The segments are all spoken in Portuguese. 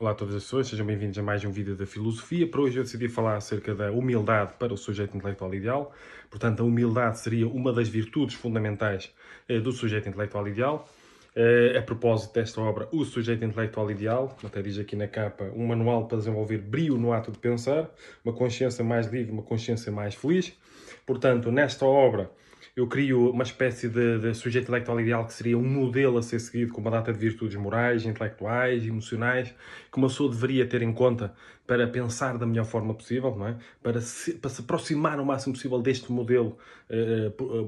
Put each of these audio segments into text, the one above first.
Olá a todas as pessoas, sejam bem-vindos a mais um vídeo da filosofia. Para hoje eu decidi falar acerca da humildade para o sujeito intelectual ideal. Portanto, a humildade seria uma das virtudes fundamentais do sujeito intelectual ideal. A propósito desta obra, O Sujeito Intelectual Ideal, até diz aqui na capa, um manual para desenvolver brio no ato de pensar, uma consciência mais livre, uma consciência mais feliz. Portanto, nesta obra, eu crio uma espécie de sujeito intelectual ideal que seria um modelo a ser seguido com uma data de virtudes morais, intelectuais, emocionais, que uma pessoa deveria ter em conta para pensar da melhor forma possível, não é? Para se aproximar o máximo possível deste modelo,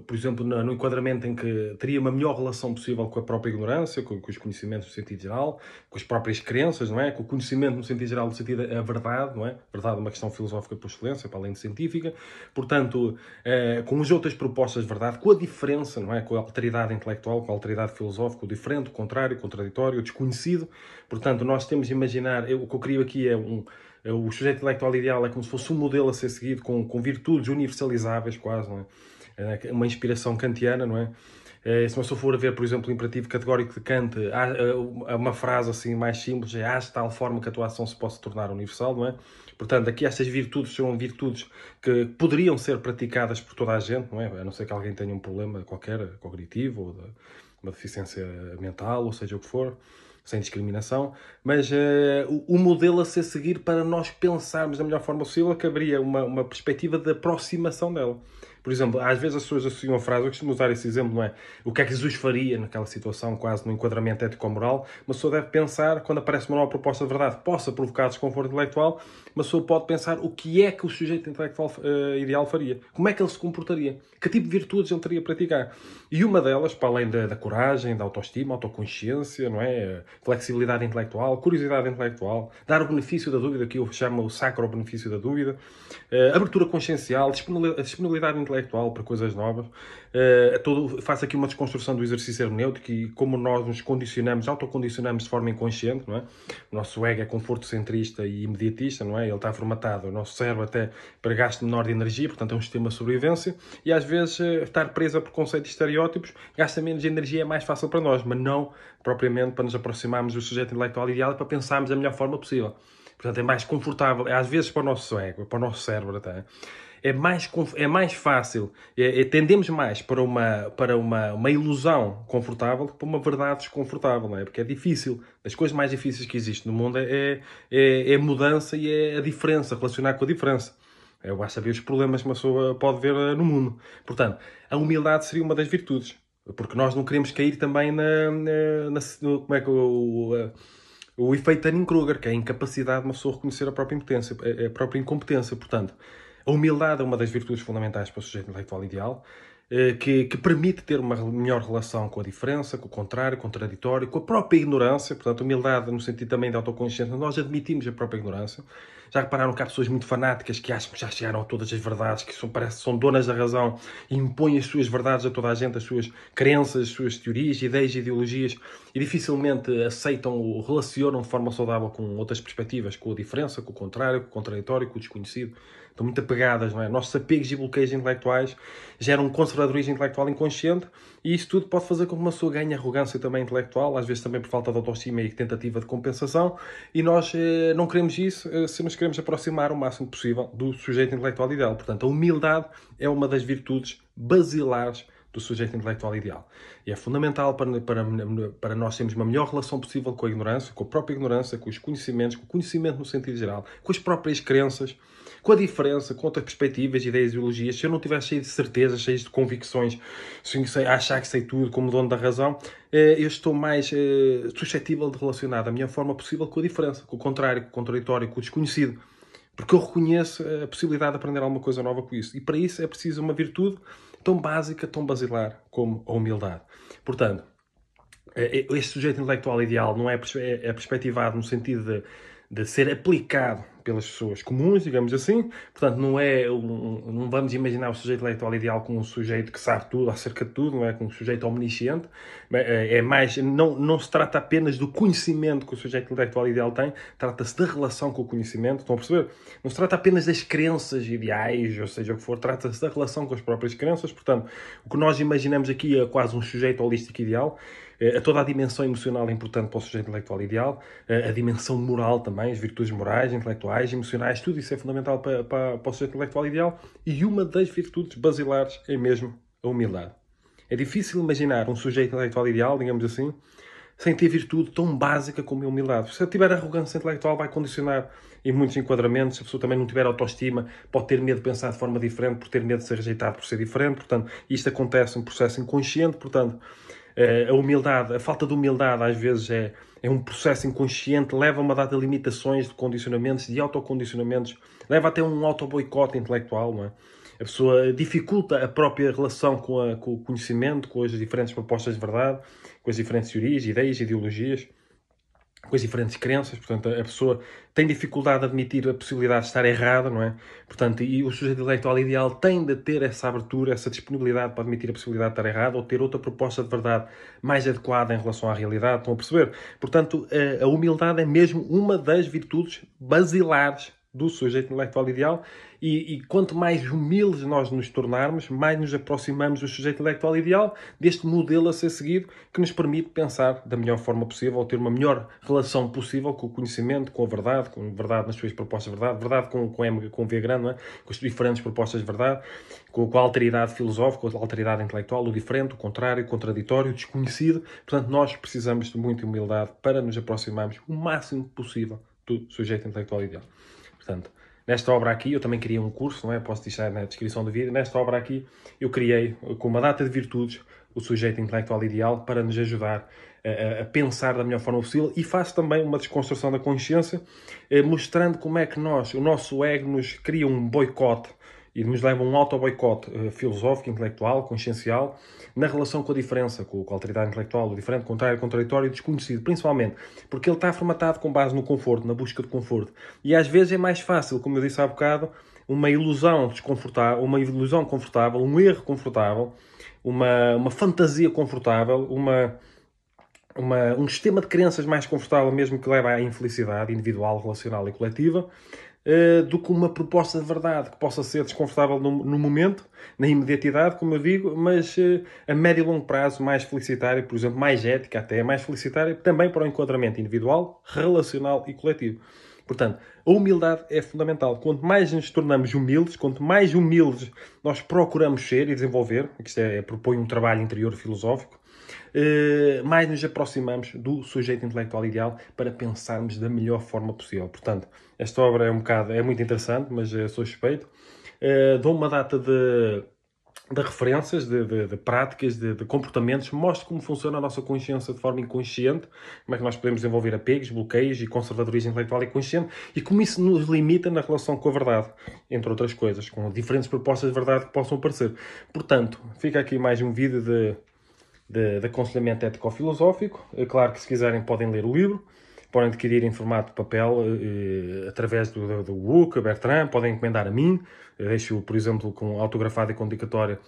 por exemplo, no enquadramento em que teria uma melhor relação possível com a própria ignorância, com os conhecimentos no sentido geral, com as próprias crenças, não é? Com o conhecimento no sentido geral, no sentido da verdade, não é? Verdade é uma questão filosófica por excelência, para além de científica. Portanto, com as outras propostas de verdade, com a diferença, não é? Com a alteridade intelectual, com a alteridade filosófica, o diferente, o contrário, o contraditório, o desconhecido. Portanto, nós temos de imaginar, o que eu crio aqui é o sujeito intelectual ideal é como se fosse um modelo a ser seguido com virtudes universalizáveis, quase, não é? Uma inspiração kantiana, não é? Se uma pessoa for a ver, por exemplo, o imperativo categórico de Kant, há uma frase assim mais simples, é: há de tal forma que a tua ação se possa tornar universal, não é? Portanto, aqui estas virtudes são virtudes que poderiam ser praticadas por toda a gente, não é? A não ser que alguém tenha um problema qualquer, cognitivo, ou uma deficiência mental, ou seja o que for, sem discriminação, mas o modelo a ser seguir para nós pensarmos da melhor forma possível, que haveria uma perspectiva de aproximação dela. Por exemplo, às vezes as pessoas associam a frase, eu costumo usar esse exemplo, não é? O que é que Jesus faria naquela situação, quase no enquadramento ético-moral? Uma pessoa deve pensar, quando aparece uma nova proposta de verdade, que possa provocar desconforto intelectual, uma pessoa pode pensar o que é que o sujeito intelectual ideal faria. Como é que ele se comportaria? Que tipo de virtudes ele teria a praticar? E uma delas, para além da coragem, da autoestima, autoconsciência, não é? Flexibilidade intelectual, curiosidade intelectual, dar o benefício da dúvida, que eu chamo o sacro benefício da dúvida, abertura consciencial, disponibilidade intelectual para coisas novas. Faço aqui uma desconstrução do exercício hermenêutico e como nós nos condicionamos, autocondicionamos de forma inconsciente, não é? O nosso ego é conforto-centrista e imediatista, não é? Ele está formatado, o nosso cérebro até para gasto menor de energia, portanto é um sistema de sobrevivência, e às vezes estar preso a preconceitos e estereótipos gasta menos energia, é mais fácil para nós, mas não propriamente para nos aproximarmos do sujeito intelectual ideal e para pensarmos da melhor forma possível. Portanto, é mais confortável, às vezes para o nosso ego, para o nosso cérebro até, é mais fácil, tendemos mais para uma ilusão confortável que para uma verdade desconfortável, não é? Porque é difícil. As coisas mais difíceis que existem no mundo é a mudança e é a diferença, relacionar com a diferença. Eu basta saber os problemas que uma pessoa pode ver no mundo. Portanto, a humildade seria uma das virtudes. Porque nós não queremos cair também como é que o efeito Dunning-Kruger, que é a incapacidade de uma pessoa reconhecer a própria impotência, a própria incompetência. Portanto, a humildade é uma das virtudes fundamentais para o sujeito intelectual ideal, que permite ter uma melhor relação com a diferença, com o contrário, com o contraditório, com a própria ignorância. Portanto, humildade no sentido também de autoconsciência. Nós admitimos a própria ignorância. Já repararam que há pessoas muito fanáticas que acham que já chegaram a todas as verdades, que parece que são donas da razão e impõem as suas verdades a toda a gente, as suas crenças, as suas teorias, ideias e ideologias, e dificilmente aceitam ou relacionam de forma saudável com outras perspectivas, com a diferença, com o contrário, com o contraditório, com o desconhecido. Estão muito apegadas, não é? Nossos apegos e bloqueios intelectuais geram um conservadorismo intelectual inconsciente, e isso tudo pode fazer com que uma pessoa ganhe arrogância também intelectual, às vezes também por falta de autoestima e tentativa de compensação, e nós não queremos isso se nos queremos aproximar o máximo possível do sujeito intelectual ideal. Portanto, a humildade é uma das virtudes basilares do sujeito intelectual ideal. E é fundamental para nós termos uma melhor relação possível com a ignorância, com a própria ignorância, com os conhecimentos, com o conhecimento no sentido geral, com as próprias crenças, com a diferença, com outras perspectivas, ideias e ideologias. Se eu não estiver cheio de certezas, cheio de convicções, achar que sei tudo como dono da razão, eu estou mais suscetível de relacionar da melhor forma possível com a diferença, com o contrário, com o contraditório, com o desconhecido. Porque eu reconheço a possibilidade de aprender alguma coisa nova com isso. E para isso é preciso uma virtude tão básica, tão basilar como a humildade. Portanto, este sujeito intelectual ideal não é perspectivado no sentido de ser aplicado pelas pessoas comuns, digamos assim. Portanto, não vamos imaginar o sujeito intelectual ideal como um sujeito que sabe tudo acerca de tudo, não é como um sujeito omnisciente. Não se trata apenas do conhecimento que o sujeito intelectual ideal tem, trata-se da relação com o conhecimento, estão a perceber? Não se trata apenas das crenças ideais, ou seja o que for, trata-se da relação com as próprias crenças. Portanto, o que nós imaginamos aqui é quase um sujeito holístico ideal, Toda a dimensão emocional é importante para o sujeito intelectual ideal, a dimensão moral também, as virtudes morais, intelectuais, emocionais, tudo isso é fundamental para o sujeito intelectual ideal, e uma das virtudes basilares é mesmo a humildade. É difícil imaginar um sujeito intelectual ideal, digamos assim, sem ter virtude tão básica como a humildade. Se tiver arrogância intelectual, vai condicionar em muitos enquadramentos. Se a pessoa também não tiver autoestima, pode ter medo de pensar de forma diferente, por ter medo de ser rejeitado por ser diferente. Portanto, isto acontece um processo inconsciente. Portanto, a humildade, a falta de humildade, às vezes, é um processo inconsciente, leva a uma data de limitações, de condicionamentos, de autocondicionamentos, leva até um auto-boicote intelectual, não é? A pessoa dificulta a própria relação com o conhecimento, com as diferentes propostas de verdade, com as diferentes teorias, ideias, ideologias, com as diferentes crenças. Portanto, a pessoa tem dificuldade de admitir a possibilidade de estar errada, não é? Portanto, e o sujeito intelectual ideal tem de ter essa abertura, essa disponibilidade para admitir a possibilidade de estar errada ou ter outra proposta de verdade mais adequada em relação à realidade. Estão a perceber? Portanto, a humildade é mesmo uma das virtudes basilares do sujeito intelectual ideal, e quanto mais humildes nós nos tornarmos, mais nos aproximamos do sujeito intelectual ideal, deste modelo a ser seguido, que nos permite pensar da melhor forma possível, ou ter uma melhor relação possível com o conhecimento, com a verdade nas suas propostas de verdade, verdade com V grande, não é? Com as diferentes propostas de verdade, com a alteridade filosófica, com a alteridade intelectual, o diferente, o contrário, o contraditório, o desconhecido. Portanto, nós precisamos de muita humildade para nos aproximarmos o máximo possível do sujeito intelectual ideal. Portanto, nesta obra aqui, eu também criei um curso, não é? Posso deixar na descrição do vídeo. Nesta obra aqui, eu criei, com uma data de virtudes, o sujeito intelectual ideal para nos ajudar a pensar da melhor forma possível, e faço também uma desconstrução da consciência, mostrando como é que o nosso ego nos cria um boicote e nos leva a um auto-boicote filosófico, intelectual, consciencial, na relação com a diferença, com a alteridade intelectual, o diferente, contrário, contraditório e desconhecido, principalmente porque ele está formatado com base no conforto, na busca de conforto. E às vezes é mais fácil, como eu disse há bocado, uma ilusão desconfortável, um erro confortável, uma fantasia confortável, um sistema de crenças mais confortável, mesmo que leva à infelicidade individual, relacional e coletiva, do que uma proposta de verdade que possa ser desconfortável no momento, na imediatidade, como eu digo, mas a médio e longo prazo mais felicitária, por exemplo, mais ética até, mais felicitária, também para o enquadramento individual, relacional e coletivo. Portanto, a humildade é fundamental. Quanto mais nos tornamos humildes, quanto mais humildes nós procuramos ser e desenvolver, isto propõe um trabalho interior filosófico, mais nos aproximamos do sujeito intelectual ideal para pensarmos da melhor forma possível. Portanto, esta obra é muito interessante, mas sou suspeito. Dou uma data de referências, de práticas, de comportamentos, mostro como funciona a nossa consciência de forma inconsciente, como é que nós podemos desenvolver apegos, bloqueios e conservadorismo intelectual inconsciente, e como isso nos limita na relação com a verdade, entre outras coisas, com diferentes propostas de verdade que possam aparecer. Portanto, fica aqui mais um vídeo de aconselhamento ético-filosófico. Claro que se quiserem podem ler o livro, podem adquirir em formato de papel através do book, Bertrand, podem encomendar a mim. Eu deixo, por exemplo, com autografado e com dedicatória.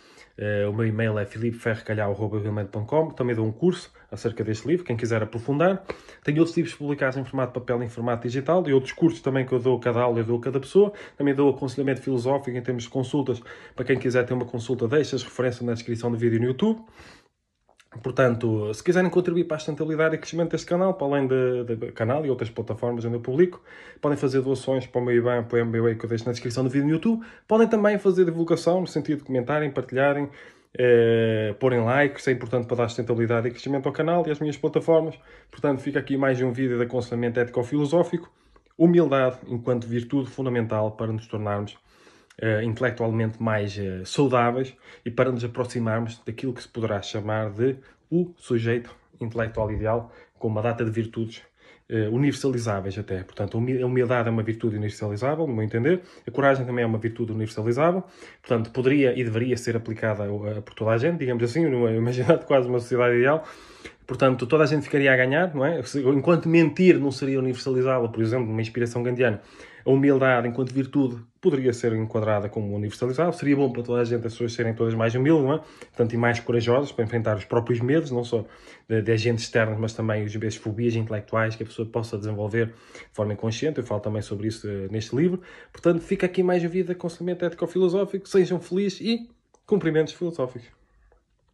O meu e-mail é filipeferrecalhau@gmail.com. Também dou um curso acerca deste livro, quem quiser aprofundar. Tenho outros livros publicados em formato de papel e em formato digital, e outros cursos também que eu dou a cada aula, eu dou a cada pessoa. Também dou aconselhamento filosófico em termos de consultas. Para quem quiser ter uma consulta, deixo as referências na descrição do vídeo no YouTube. Portanto, se quiserem contribuir para a sustentabilidade e crescimento deste canal, para além do canal e outras plataformas onde eu publico, podem fazer doações para o meu IBAN, para o MBWay, que eu deixo na descrição do vídeo no YouTube. Podem também fazer divulgação, no sentido de comentarem, partilharem, porem like, isso é importante para dar sustentabilidade e crescimento ao canal e às minhas plataformas. Portanto, fica aqui mais um vídeo de aconselhamento ético-filosófico. Humildade enquanto virtude fundamental para nos tornarmos intelectualmente mais saudáveis e para nos aproximarmos daquilo que se poderá chamar de o sujeito intelectual ideal, com uma data de virtudes universalizáveis até. Portanto, a humildade é uma virtude universalizável, no meu entender. A coragem também é uma virtude universalizável. Portanto, poderia e deveria ser aplicada por toda a gente, digamos assim, imaginando quase uma sociedade ideal. Portanto, toda a gente ficaria a ganhar, não é? Enquanto mentir não seria universalizável, por exemplo, numa inspiração gandiana, a humildade, enquanto virtude, poderia ser enquadrada como universalizável. Seria bom para toda a gente, as pessoas serem todas mais humildes, não é? Portanto, e mais corajosas para enfrentar os próprios medos, não só de agentes externos, mas também as fobias intelectuais que a pessoa possa desenvolver de forma inconsciente. Eu falo também sobre isso neste livro. Portanto, fica aqui mais um vídeo de aconselhamento ético-filosófico. Sejam felizes e cumprimentos filosóficos.